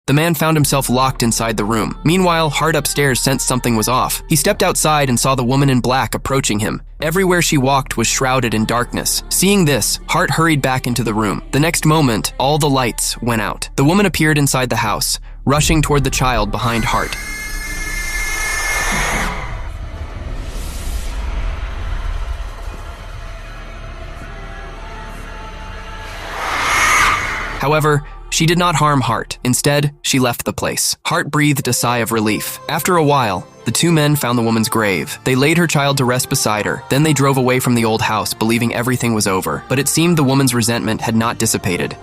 The man found himself locked inside the room. Meanwhile, Hart upstairs sensed something was off. He stepped outside and saw the woman in black approaching him. Everywhere she walked was shrouded in darkness. Seeing this, Hart hurried back into the room. The next moment, all the lights went out. The woman appeared inside the house, rushing toward the child behind Hart. However, she did not harm Hart. Instead, she left the place. Hart breathed a sigh of relief. After a while, the two men found the woman's grave. They laid her child to rest beside her. Then they drove away from the old house, believing everything was over. But it seemed the woman's resentment had not dissipated.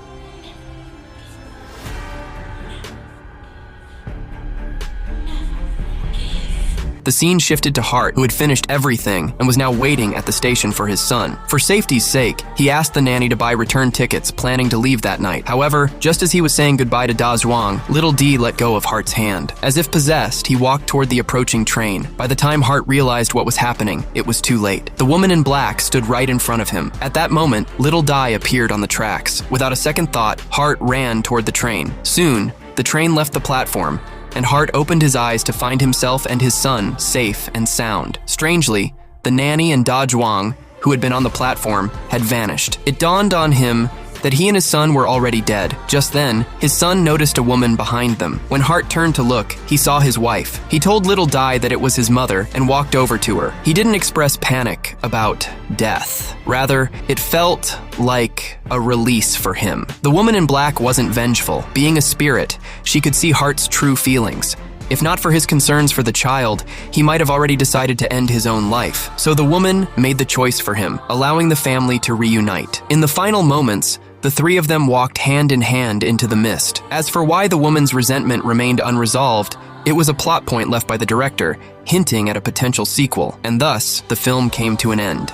The scene shifted to Hart, who had finished everything and was now waiting at the station for his son. For safety's sake, he asked the nanny to buy return tickets, planning to leave that night. However, just as he was saying goodbye to Da Zhuang, little D let go of Hart's hand. As if possessed, he walked toward the approaching train. By the time Hart realized what was happening, it was too late. The woman in black stood right in front of him. At that moment, little Dai appeared on the tracks. Without a second thought, Hart ran toward the train. Soon, the train left the platform, and Hart opened his eyes to find himself and his son safe and sound. Strangely, the nanny and Da Zhuang, who had been on the platform, had vanished. It dawned on him that he and his son were already dead. Just then, his son noticed a woman behind them. When Hart turned to look, he saw his wife. He told little Dai that it was his mother and walked over to her. He didn't express panic about death. Rather, it felt like a release for him. The woman in black wasn't vengeful. Being a spirit, she could see Hart's true feelings. If not for his concerns for the child, he might have already decided to end his own life. So the woman made the choice for him, allowing the family to reunite. In the final moments, the three of them walked hand in hand into the mist. As for why the woman's resentment remained unresolved, it was a plot point left by the director, hinting at a potential sequel, and thus, the film came to an end.